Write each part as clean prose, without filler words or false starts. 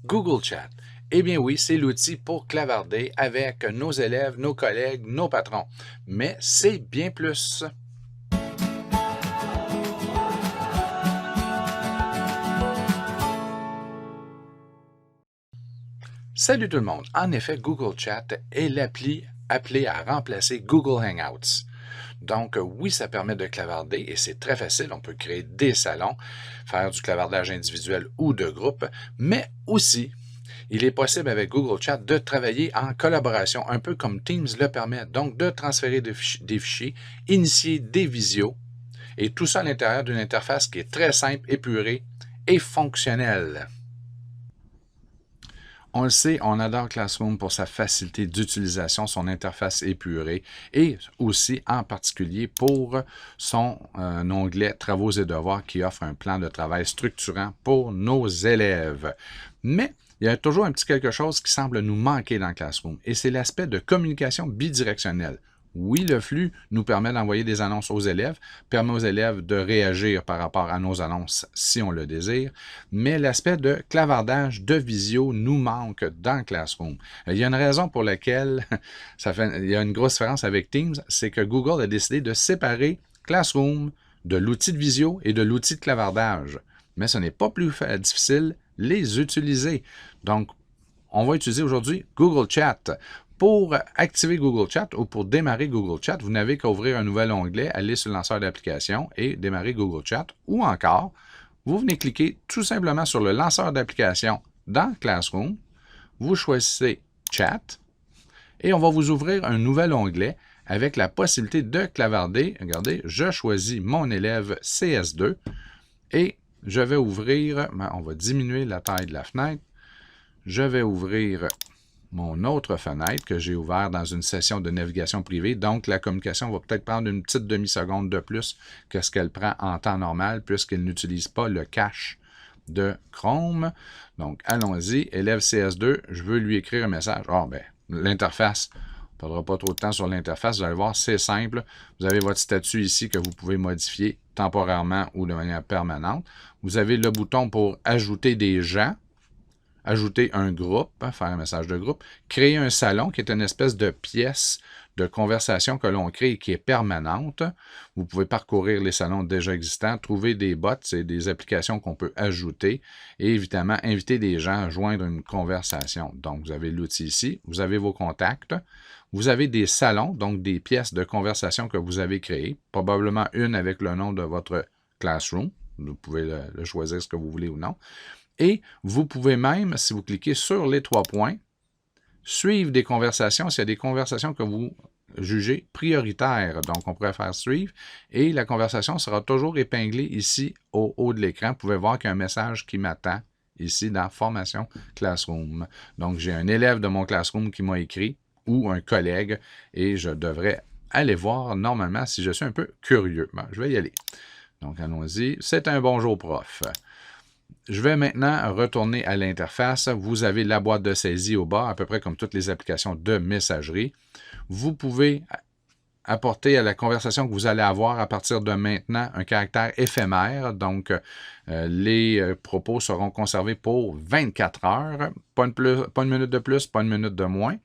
Google Chat. Eh bien oui, c'est l'outil pour clavarder avec nos élèves, nos collègues, nos patrons. Mais c'est bien plus. Salut tout le monde. En effet, Google Chat est l'appli appelée à remplacer Google Hangouts. Donc oui, ça permet de clavarder et c'est très facile. On peut créer des salons, faire du clavardage individuel ou de groupe, mais aussi il est possible avec Google Chat de travailler en collaboration, un peu comme Teams le permet, donc de transférer des fichiers, initier des visios, et tout ça à l'intérieur d'une interface qui est très simple, épurée et fonctionnelle. On le sait, on adore Classroom pour sa facilité d'utilisation, son interface épurée et aussi en particulier pour son onglet Travaux et devoirs qui offre un plan de travail structurant pour nos élèves. Mais il y a toujours un petit quelque chose qui semble nous manquer dans Classroom et c'est l'aspect de communication bidirectionnelle. Oui, le flux nous permet d'envoyer des annonces aux élèves, permet aux élèves de réagir par rapport à nos annonces si on le désire, mais l'aspect de clavardage de visio nous manque dans Classroom. Il y a une raison pour laquelle il y a une grosse différence avec Teams, c'est que Google a décidé de séparer Classroom de l'outil de visio et de l'outil de clavardage. Mais ce n'est pas plus difficile les utiliser. Donc, on va utiliser aujourd'hui Google Chat. Pour activer Google Chat ou pour démarrer Google Chat, vous n'avez qu'à ouvrir un nouvel onglet, aller sur le lanceur d'application et démarrer Google Chat. Ou encore, vous venez cliquer tout simplement sur le lanceur d'application dans Classroom. Vous choisissez Chat et on va vous ouvrir un nouvel onglet avec la possibilité de clavarder. Regardez, je choisis mon élève CS2 et je vais ouvrir, on va diminuer la taille de la fenêtre. Je vais ouvrir mon autre fenêtre que j'ai ouvert dans une session de navigation privée. Donc, la communication va peut-être prendre une petite demi-seconde de plus que ce qu'elle prend en temps normal puisqu'elle n'utilise pas le cache de Chrome. Donc, allons-y. Élève CS2, je veux lui écrire un message. L'interface, on ne perdra pas trop de temps sur l'interface. Vous allez voir, c'est simple. Vous avez votre statut ici que vous pouvez modifier temporairement ou de manière permanente. Vous avez le bouton pour ajouter des gens. Ajouter un groupe, faire un message de groupe, créer un salon qui est une espèce de pièce de conversation que l'on crée et qui est permanente. Vous pouvez parcourir les salons déjà existants, trouver des bots, c'est des applications qu'on peut ajouter et évidemment inviter des gens à joindre une conversation. Donc, vous avez l'outil ici, vous avez vos contacts, vous avez des salons, donc des pièces de conversation que vous avez créées, probablement une avec le nom de votre classroom. Vous pouvez le choisir ce que vous voulez ou non. Et vous pouvez même, si vous cliquez sur les 3 points, suivre des conversations s'il y a des conversations que vous jugez prioritaires. Donc, on pourrait faire suivre et la conversation sera toujours épinglée ici au haut de l'écran. Vous pouvez voir qu'il y a un message qui m'attend ici dans Formation Classroom. Donc, j'ai un élève de mon Classroom qui m'a écrit ou un collègue et je devrais aller voir normalement si je suis un peu curieux. Bon, je vais y aller. Donc, allons-y. C'est un bonjour prof. Je vais maintenant retourner à l'interface. Vous avez la boîte de saisie au bas, à peu près comme toutes les applications de messagerie. Vous pouvez apporter à la conversation que vous allez avoir à partir de maintenant un caractère éphémère. Donc, les propos seront conservés pour 24 heures. Pas une minute de plus, pas une minute de moins.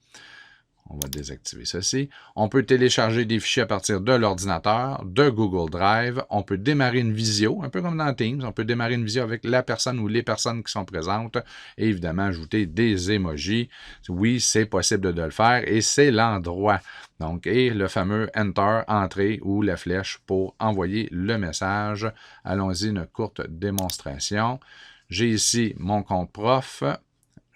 On va désactiver ceci. On peut télécharger des fichiers à partir de l'ordinateur, de Google Drive. On peut démarrer une visio, un peu comme dans Teams. On peut démarrer une visio avec la personne ou les personnes qui sont présentes. Et évidemment, ajouter des emojis. Oui, c'est possible de le faire et c'est l'endroit. Donc, et le fameux Enter, Entrée ou la flèche pour envoyer le message. Allons-y, une courte démonstration. J'ai ici mon compte prof.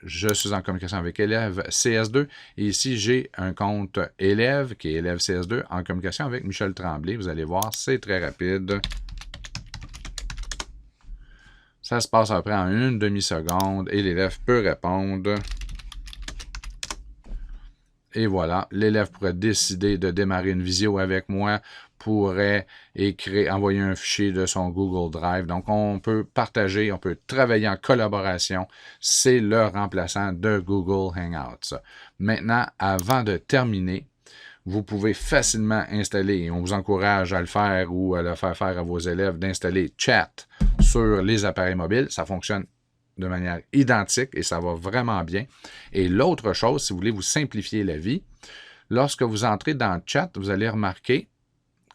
Je suis en communication avec élève CS2 et ici j'ai un compte élève qui est élève CS2 en communication avec Michel Tremblay. Vous allez voir, c'est très rapide. Ça se passe après en une demi-seconde et l'élève peut répondre. Et voilà, l'élève pourrait décider de démarrer une visio avec moi, pourrait envoyer un fichier de son Google Drive. Donc, on peut partager, on peut travailler en collaboration. C'est le remplaçant de Google Hangouts. Maintenant, avant de terminer, vous pouvez facilement installer, et on vous encourage à le faire ou à le faire faire à vos élèves, d'installer Chat sur les appareils mobiles. Ça fonctionne de manière identique et ça va vraiment bien. Et l'autre chose, si vous voulez vous simplifier la vie, lorsque vous entrez dans le chat, vous allez remarquer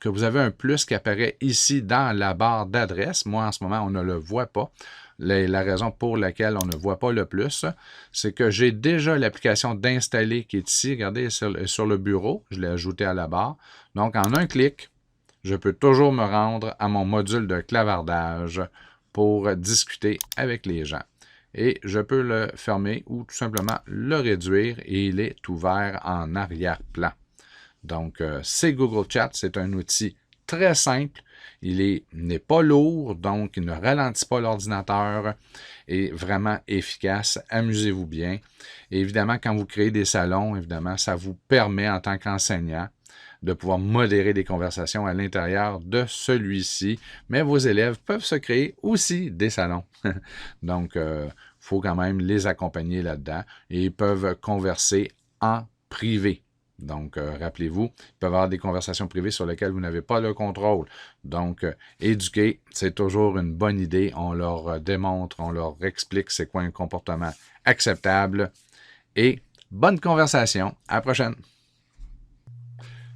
que vous avez un plus qui apparaît ici dans la barre d'adresse. Moi, en ce moment, on ne le voit pas. La raison pour laquelle on ne voit pas le plus, c'est que j'ai déjà l'application d'installer qui est ici. Regardez, sur le bureau, je l'ai ajouté à la barre. Donc, en un clic, je peux toujours me rendre à mon module de clavardage pour discuter avec les gens. Et je peux le fermer ou tout simplement le réduire et il est ouvert en arrière-plan. Donc, c'est Google Chat, c'est un outil très simple, il n'est pas lourd, donc il ne ralentit pas l'ordinateur, et vraiment efficace, amusez-vous bien. Et évidemment, quand vous créez des salons, évidemment, ça vous permet en tant qu'enseignant de pouvoir modérer des conversations à l'intérieur de celui-ci, mais vos élèves peuvent se créer aussi des salons. Donc, il faut quand même les accompagner là-dedans et ils peuvent converser en privé. Donc, rappelez-vous, ils peuvent avoir des conversations privées sur lesquelles vous n'avez pas le contrôle. Donc, éduquer, c'est toujours une bonne idée. On leur démontre, on leur explique c'est quoi un comportement acceptable. Et bonne conversation. À la prochaine.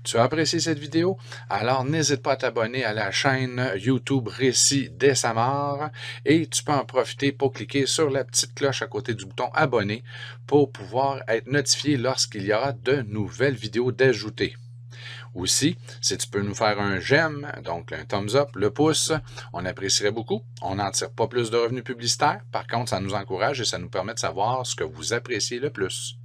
Tu as apprécié cette vidéo? Alors n'hésite pas à t'abonner à la chaîne YouTube Récit dès sa mort et tu peux en profiter pour cliquer sur la petite cloche à côté du bouton abonner pour pouvoir être notifié lorsqu'il y aura de nouvelles vidéos d'ajoutées. Aussi, si tu peux nous faire un j'aime, donc un thumbs up, le pouce, on apprécierait beaucoup. On n'en tire pas plus de revenus publicitaires. Par contre, ça nous encourage et ça nous permet de savoir ce que vous appréciez le plus.